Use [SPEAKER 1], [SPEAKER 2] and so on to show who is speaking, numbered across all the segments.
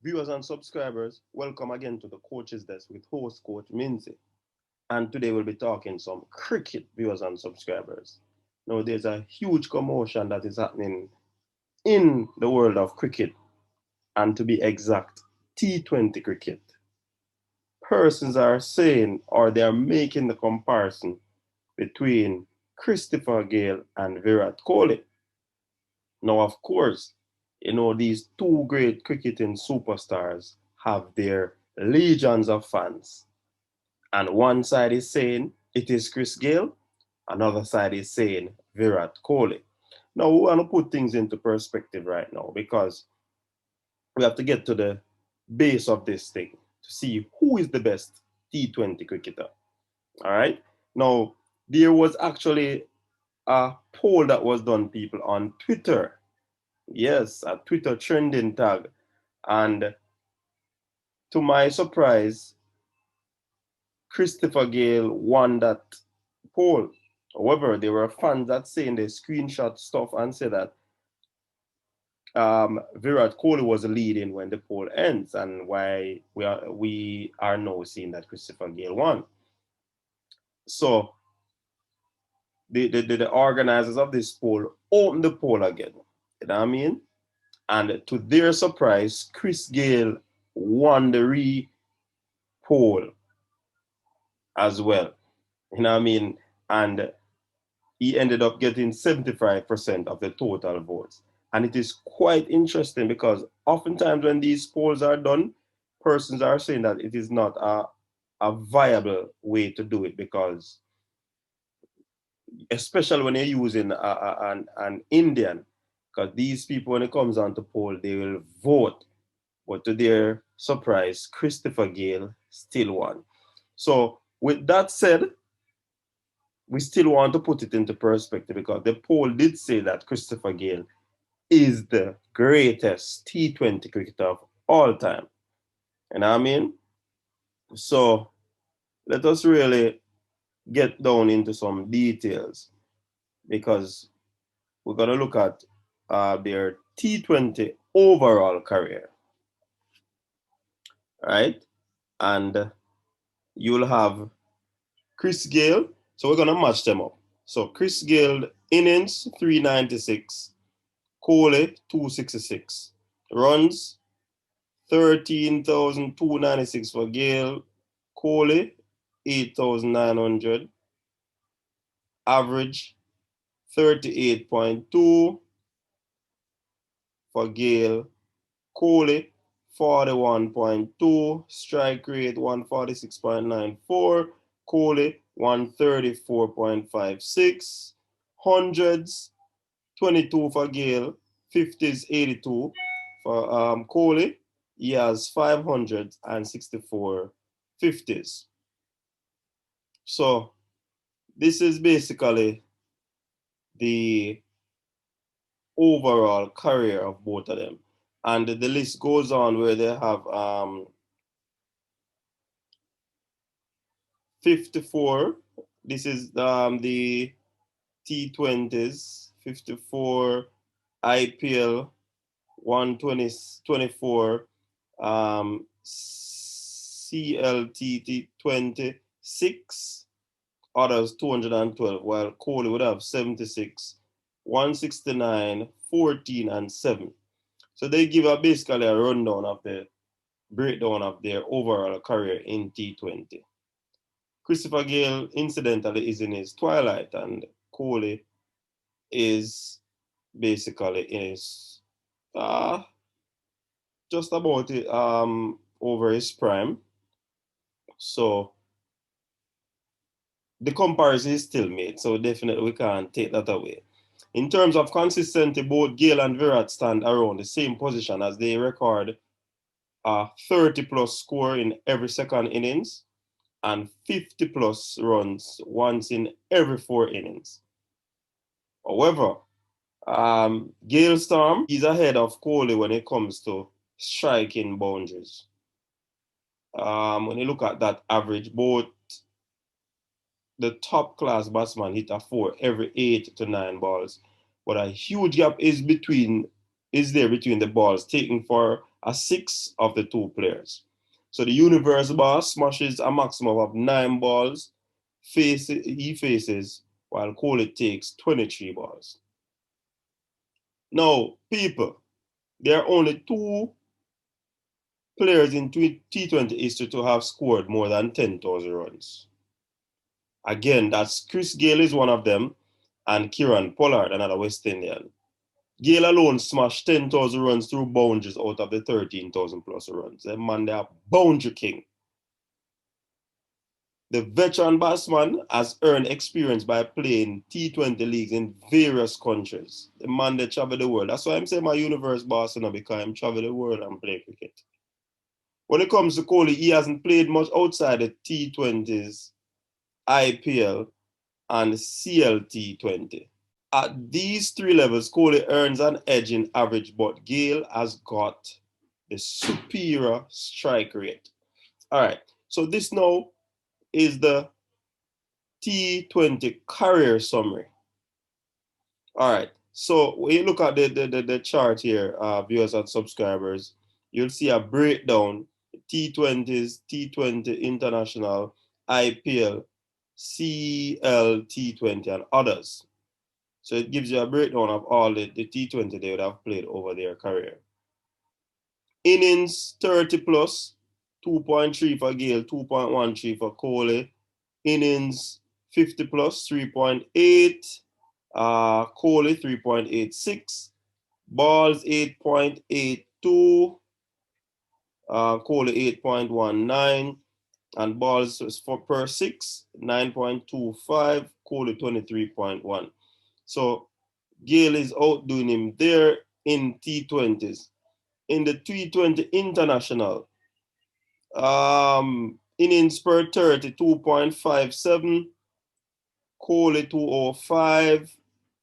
[SPEAKER 1] Viewers and subscribers, welcome again to the Coach's Desk with host Coach Minzy. And today we'll be talking some cricket viewers and subscribers. Now there's a huge commotion that is happening in the world of cricket, and to be exact, T20 cricket. Persons are saying or they are making the comparison between Christopher Gayle and Virat Kohli. Now, of course, these two great cricketing superstars have their legions of fans. And one side is saying it is Chris Gayle, another side is saying Virat Kohli. Now, we want to put things into perspective right now because we have to get to the base of this thing to see who is the best T20 cricketer. All right. Now, there was actually a poll that was done, people, on Twitter. Yes, a Twitter trending tag. And to my surprise, Christopher Gayle won that poll. However, there were fans that saying they screenshot stuff and say that Virat Kohli was leading when the poll ends, and why we are now seeing that Christopher Gayle won. So the organizers of this poll opened the poll again. You know what I mean? And to their surprise, Chris Gayle won the poll as well. You know what I mean? And he ended up getting 75% of the total votes. And it is quite interesting because oftentimes when these polls are done, persons are saying that it is not a viable way to do it because, especially when you're using an Indian, because these people, when it comes on to poll, they will vote. But to their surprise, Christopher Gayle still won. So, with that said, we still want to put it into perspective because the poll did say that Christopher Gayle is the greatest T20 cricketer of all time. You know what I mean? So let us really get down into some details because we're going to look at their T20 overall career, right? And you'll have Chris Gayle. So we're going to match them up. So Chris Gayle, innings 396, Kohli 266, runs 13,296 for Gayle, Kholi 8,900, average 38.2 for Gayle, Kholi 41.2, strike rate 146.94, Kholi 134.56, hundreds 22 for Gayle, 50s 82 for Kholi. He has 564 50s. So this is basically the overall career of both of them. And the list goes on where they have 54. This is the T20s, 54 IPL 124 CLTT 26, others 212, while Kohli would have 76, 169, 14, and 7. So they give basically a rundown of the breakdown of their overall career in T20. Christopher Gayle, incidentally, is in his twilight, and Kohli is basically in his just about over his prime. So the comparison is still made. So definitely we can't take that away. In terms of consistency, both Gayle and Virat stand around the same position as they record a 30 plus score in every second innings and 50 plus runs once in every 4 innings. However, Gayle Storm is ahead of Kohli when it comes to striking boundaries. When you look at that average, both the top class batsman hit a four every 8 to 9 balls, but a huge gap is there between the balls taken for a 6 of the 2 players. So the universe boss smashes a maximum of 9 balls he faces, while Kholi takes 23 balls. Now, people, there are only 2 players in T20 history to have scored more than 10,000 runs. Again, that's Chris Gayle is one of them, and Kieran Pollard, another West Indian. Gayle alone smashed 10,000 runs through boundaries out of the 13,000 plus runs. The man, they are boundary king. The veteran batsman has earned experience by playing T20 leagues in various countries. The man, they travel the world. That's why I'm saying my universe boss, because I'm travel the world and play cricket. When it comes to Kholi, he hasn't played much outside the T20s, IPL, and CLT20. At these 3 levels, Kholi earns an edge in average, but Gayle has got the superior strike rate. All right, so this now is the T20 career summary. All right, so when you look at the chart here, viewers and subscribers, you'll see a breakdown: T20s, T20 International, IPL, CLT20, and others. So it gives you a breakdown of all the T20 they would have played over their career. Innings 30 plus, 2.3 for Gayle, 2.13 for Kholi. Innings 50 plus, 3.8. Kholi 3.86. Balls 8.82. Kholi 8.19. And balls per 6, 9.25. Kholi 23.1. So Gayle is outdoing him there in T20s. In the T20 International, innings per 30, 2.57, Kholi 205,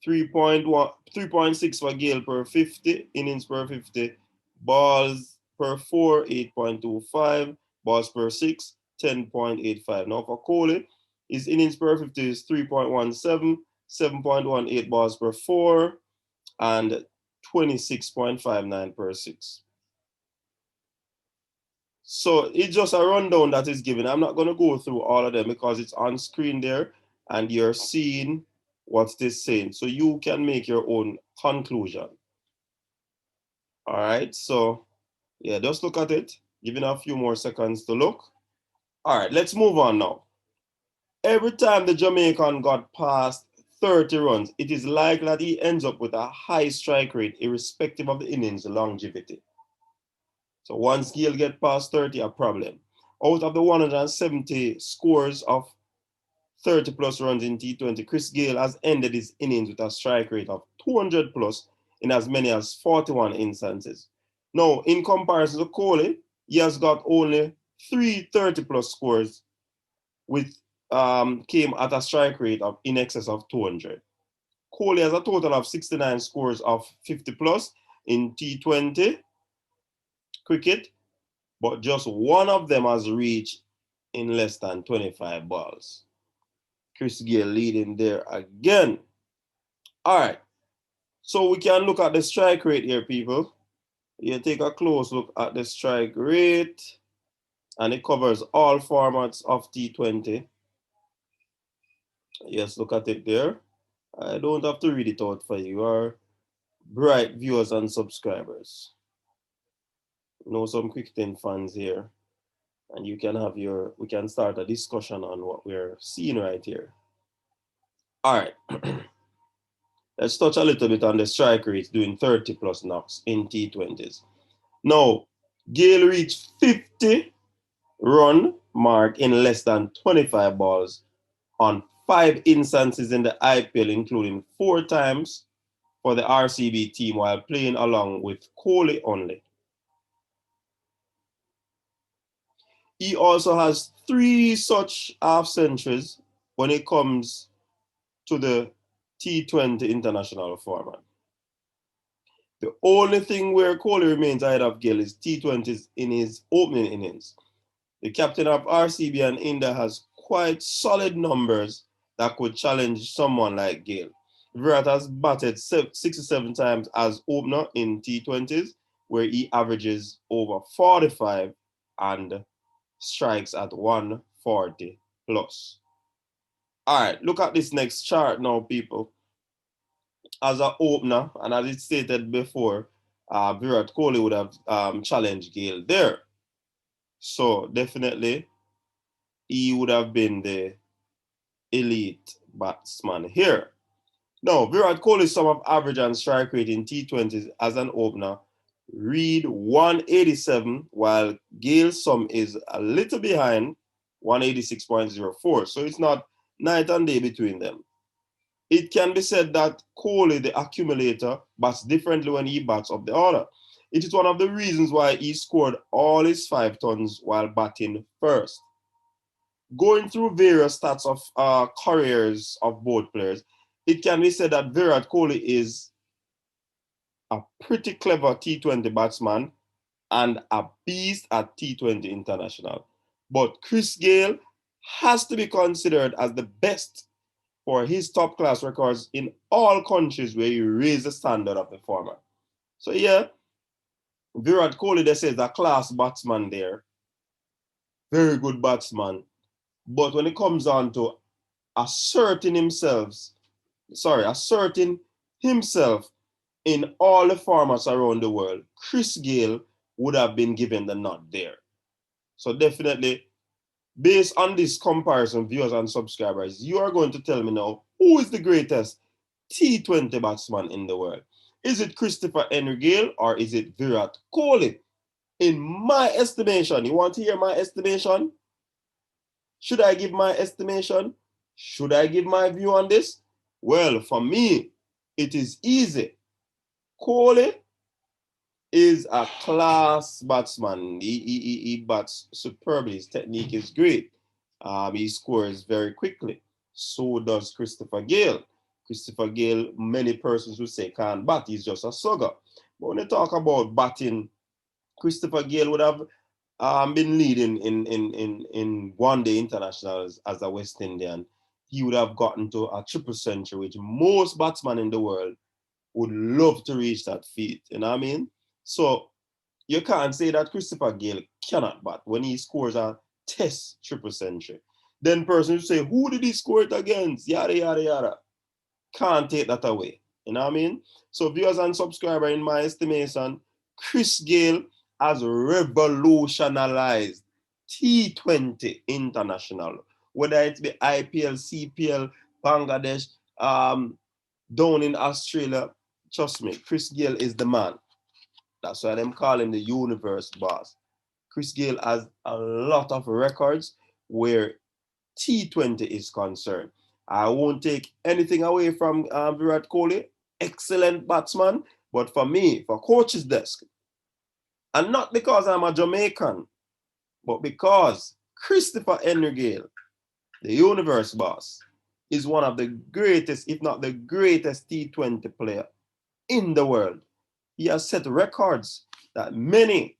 [SPEAKER 1] 3.6 for Gayle per 50, innings per 50, balls per 4, 8.25, balls per 6, 10.85. Now for Kholi, his innings per 50 is 3.17, 7.18 balls per 4, and 26.59 per 6. So it's just a rundown that is given. I'm not going to go through all of them because it's on screen there and you're seeing what it is saying. So you can make your own conclusion. All right, so yeah, just look at it. Giving a few more seconds to look. All right, let's move on now. Every time the Jamaican got past 30 runs, it is likely that he ends up with a high strike rate irrespective of the innings longevity. So once Gayle gets past 30, a problem. Out of the 170 scores of 30 plus runs in T20, Chris Gayle has ended his innings with a strike rate of 200 plus in as many as 41 instances. Now, in comparison to Kholi, he has got only 3 30 plus scores with came at a strike rate of in excess of 200. Kholi has a total of 69 scores of 50 plus in T20 cricket, but just one of them has reached in less than 25 balls. Chris Gayle leading there again. All right, so we can look at the strike rate here, people. You take a close look at the strike rate, and it covers all formats of T20. Yes, look at it there. I don't have to read it out for you. You are bright viewers and subscribers. You know some cricketing fans here, and we can start a discussion on what we're seeing right here. All right. Let's touch a little bit on the strike rates doing 30 plus knocks in T20s. Now, Gayle reached 50 run mark in less than 25 balls on 5 instances in the IPL, including 4 times for the RCB team while playing along with Kholi only. He also has 3 such half centuries when it comes to the T20 international format. The only thing where Kholi remains ahead of Gayle is T20s in his opening innings. The captain of RCB and India has quite solid numbers that could challenge someone like Gayle. Virat has batted 67 times as opener in T20s, where he averages over 45 and strikes at 140 plus. All right, look at this next chart now, people. As an opener, and as it stated before, Virat Kohli would have challenged Gayle there. So definitely, he would have been the elite batsman here. Now, Virat Kohli's sum of average and strike rate in T20s as an opener read 187, while Gayle's sum is a little behind, 186.04. So it's not night and day between them. It can be said that Kholi, the accumulator, bats differently when he bats up the order. It is one of the reasons why he scored all his 5 tons while batting first. Going through various stats of careers of both players, it can be said that Virat Kohli is a pretty clever T20 batsman and a beast at T20 international. But Chris Gayle has to be considered as the best for his top class records in all countries where he raised the standard of the former. So yeah, Virat Kohli, they say, is a class batsman there. Very good batsman. But when it comes on to asserting himself in all the formats around the world, Chris Gayle would have been given the nod there. So definitely, based on this comparison, viewers and subscribers, you are going to tell me now, who is the greatest T20 batsman in the world? Is it Christopher Henry Gayle or is it Virat Kohli? In my estimation, you want to hear my estimation? Should I give my estimation? Should I give my view on this? Well, for me, it is easy. Kholi is a class batsman. He bats superbly. His technique is great. He scores very quickly. So does Christopher Gayle. Christopher Gayle, many persons would say can't bat. He's just a slugger. But when you talk about batting, Christopher Gayle would have been leading in one-day internationals as a West Indian. He would have gotten to a triple century, which most batsmen in the world would love to reach that feat. You know what I mean? So you can't say that Christopher Gayle cannot bat when he scores a test triple century. Then persons say, who did he score it against? Yada, yada, yada. Can't take that away. You know what I mean? So viewers and subscribers, in my estimation, Chris Gayle has revolutionized T20 international, whether it be IPL, CPL, Bangladesh, down in Australia. Trust me, Chris Gayle is the man. That's why them call him the universe boss. Chris Gayle has a lot of records where T20 is concerned. I won't take anything away from Virat Kohli, excellent batsman, but for me, for coach's desk, and not because I'm a Jamaican, but because Christopher Henry Gayle, the universe boss, is one of the greatest, if not the greatest T20 player in the world. He has set records that many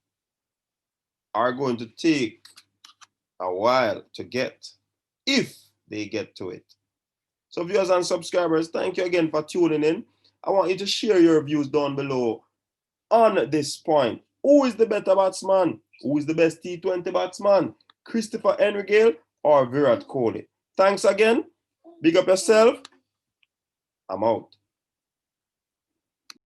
[SPEAKER 1] are going to take a while to get, if they get to it. So viewers and subscribers, thank you again for tuning in. I want you to share your views down below on this point. Who is the better batsman? Who is the best T20 batsman? Christopher Henry Gayle or Virat Kohli? Thanks again. Big up yourself. I'm out.